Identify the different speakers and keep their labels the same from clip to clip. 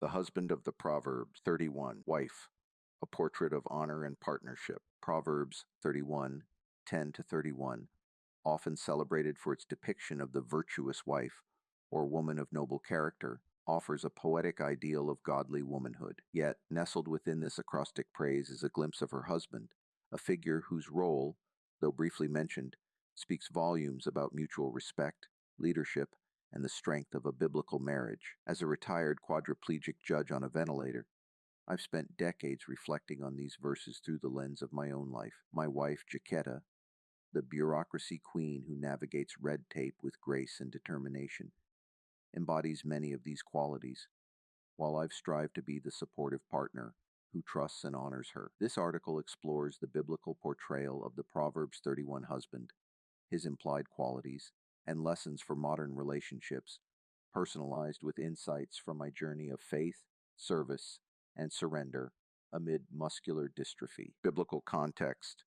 Speaker 1: The husband of the Proverbs 31, wife, a portrait of honor and partnership. Proverbs 31, 10-31, often celebrated for its depiction of the virtuous wife, or woman of noble character, offers a poetic ideal of godly womanhood. Yet, nestled within this acrostic praise is a glimpse of her husband, a figure whose role, though briefly mentioned, speaks volumes about mutual respect, leadership, and the strength of a biblical marriage. As a retired quadriplegic judge on a ventilator, I've spent decades reflecting on these verses through the lens of my own life. My wife, Jacquetta, the bureaucracy queen who navigates red tape with grace and determination, embodies many of these qualities, while I've strived to be the supportive partner who trusts and honors her. This article explores the biblical portrayal of the Proverbs 31 husband, his implied qualities, and lessons for modern relationships, personalized with insights from my journey of faith, service, and surrender amid muscular dystrophy. Biblical context: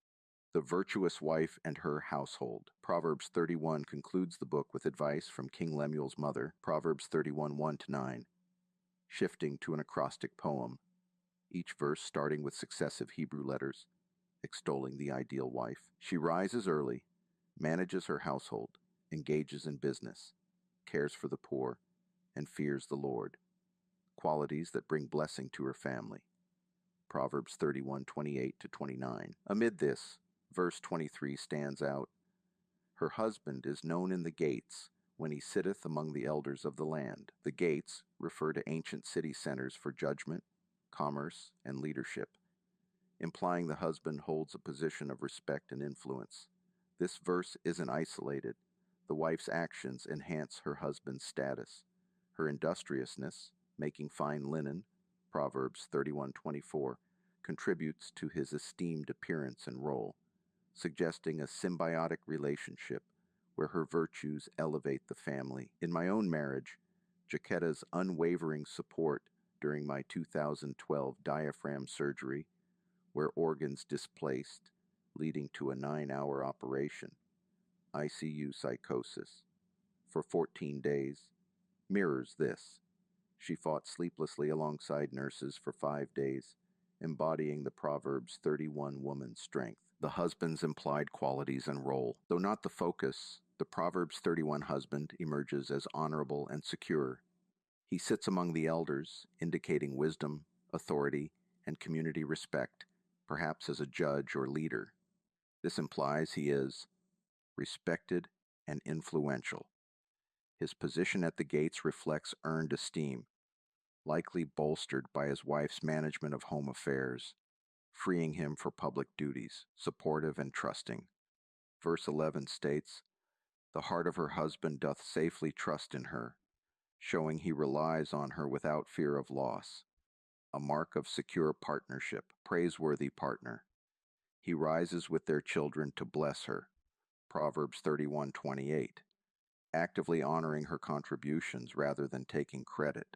Speaker 1: the virtuous wife and her household. Proverbs 31 concludes the book with advice from King Lemuel's mother, Proverbs 31, 1-9, shifting to an acrostic poem, each verse starting with successive Hebrew letters, extolling the ideal wife. She rises early, manages her household, engages in business, cares for the poor, and fears the Lord, qualities that bring blessing to her family. Proverbs 31, 28-29. Amid this, verse 23 stands out. Her husband is known in the gates when he sitteth among the elders of the land. The gates refer to ancient city centers for judgment, commerce, and leadership, implying the husband holds a position of respect and influence. This verse isn't isolated. The wife's actions enhance her husband's status. Her industriousness, making fine linen, Proverbs 31:24, contributes to his esteemed appearance and role, suggesting a symbiotic relationship where her virtues elevate the family. In my own marriage, Jacquetta's unwavering support during my 2012 diaphragm surgery, where organs displaced, leading to a 9-hour operation, ICU psychosis, for 14 days, mirrors this. She fought sleeplessly alongside nurses for 5 days, embodying the Proverbs 31 woman's strength. The husband's implied qualities and role. Though not the focus, the Proverbs 31 husband emerges as honorable and secure. He sits among the elders, indicating wisdom, authority, and community respect, perhaps as a judge or leader. This implies he is respected and influential. His position at the gates reflects earned esteem, likely bolstered by his wife's management of home affairs, freeing him for public duties, supportive and trusting. Verse 11 states, "The heart of her husband doth safely trust in her," showing he relies on her without fear of loss, a mark of secure partnership, praiseworthy partner. He rises with their children to bless her, Proverbs 31:28, actively honoring her contributions rather than taking credit.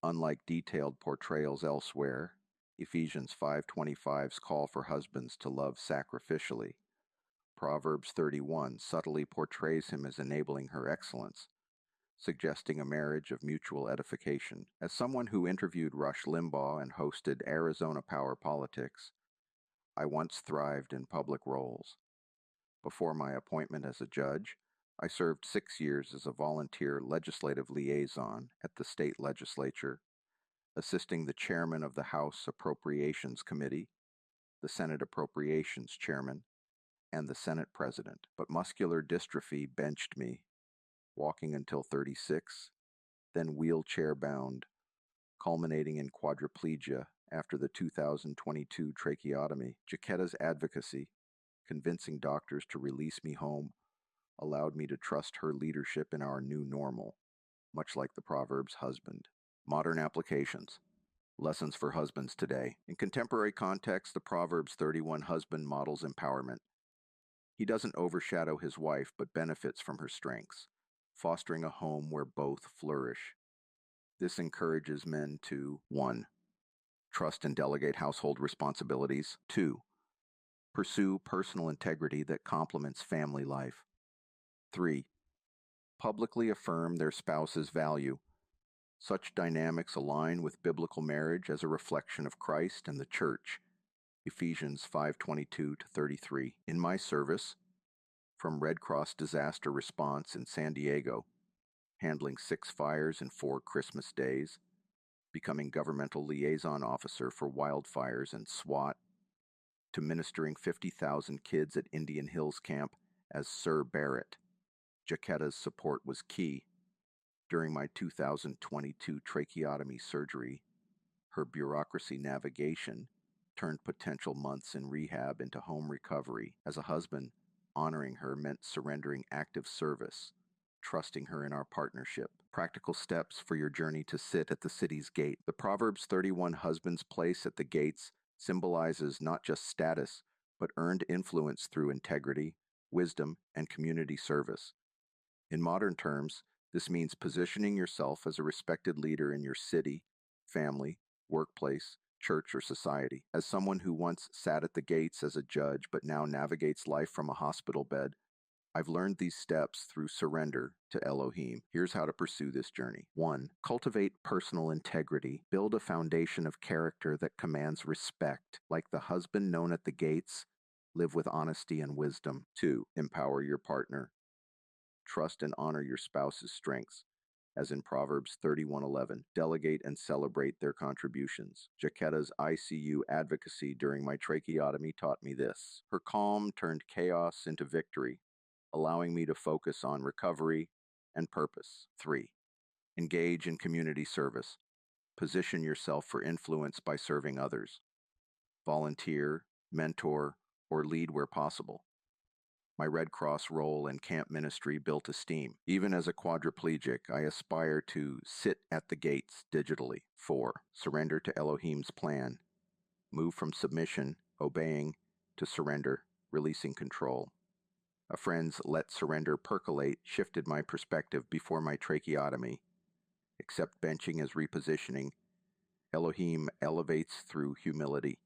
Speaker 1: Unlike detailed portrayals elsewhere, Ephesians 5:25's call for husbands to love sacrificially, Proverbs 31 subtly portrays him as enabling her excellence, suggesting a marriage of mutual edification. As someone who interviewed Rush Limbaugh and hosted Arizona Power Politics, I once thrived in public roles. Before my appointment as a judge, I served 6 years as a volunteer legislative liaison at the State Legislature, assisting the chairman of the House Appropriations Committee, the Senate Appropriations Chairman, and the Senate President. But muscular dystrophy benched me, walking until 36, then wheelchair-bound, culminating in quadriplegia after the 2022 tracheotomy. Jacquetta's advocacy, convincing doctors to release me home, allowed me to trust her leadership in our new normal, much like the Proverbs husband. Modern applications. Lessons for husbands today. In contemporary context, the Proverbs 31 husband models empowerment. He doesn't overshadow his wife, but benefits from her strengths, fostering a home where both flourish. This encourages men to 1. Trust and delegate household responsibilities. 2. Pursue personal integrity that complements family life. 3. Publicly affirm their spouse's value, Such dynamics align with biblical marriage as a reflection of Christ and the Church. Ephesians 5:22-33. In my service, from Red Cross disaster response in San Diego, handling 6 fires in 4 Christmas days, becoming governmental liaison officer for wildfires and SWAT, to ministering 50,000 kids at Indian Hills Camp as Sir Barrett. Jacquetta's support was key. During my 2022 tracheotomy surgery, her bureaucracy navigation turned potential months in rehab into home recovery. As a husband, honoring her meant surrendering active service, trusting her in our partnership. Practical steps for your journey to sit at the city's gate. The Proverbs 31 husband's place at the gates symbolizes not just status, but earned influence through integrity, wisdom, and community service. In modern terms, this means positioning yourself as a respected leader in your city, family, workplace, church, or society. As someone who once sat at the gates as a judge but now navigates life from a hospital bed, I've learned these steps through surrender to Elohim. Here's how to pursue this journey. 1. Cultivate personal integrity. Build a foundation of character that commands respect. Like the husband known at the gates, live with honesty and wisdom. 2. Empower your partner. Trust and honor your spouse's strengths, as in Proverbs 31:11. Delegate and celebrate their contributions. Jacquetta's ICU advocacy during my tracheotomy taught me this. Her calm turned chaos into victory, allowing me to focus on recovery and purpose. 3. Engage in community service. Position yourself for influence by serving others. Volunteer, mentor, or lead where possible. My Red Cross role in camp ministry built esteem. Even as a quadriplegic, I aspire to sit at the gates digitally. 4. Surrender to Elohim's plan. Move from submission, obeying, to surrender, releasing control. A friend's let surrender percolate shifted my perspective before my tracheotomy. Accept benching as repositioning. Elohim elevates through humility.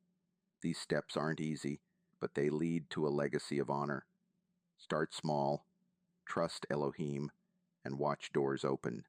Speaker 1: These steps aren't easy, but they lead to a legacy of honor. Start small, trust Elohim, and watch doors open.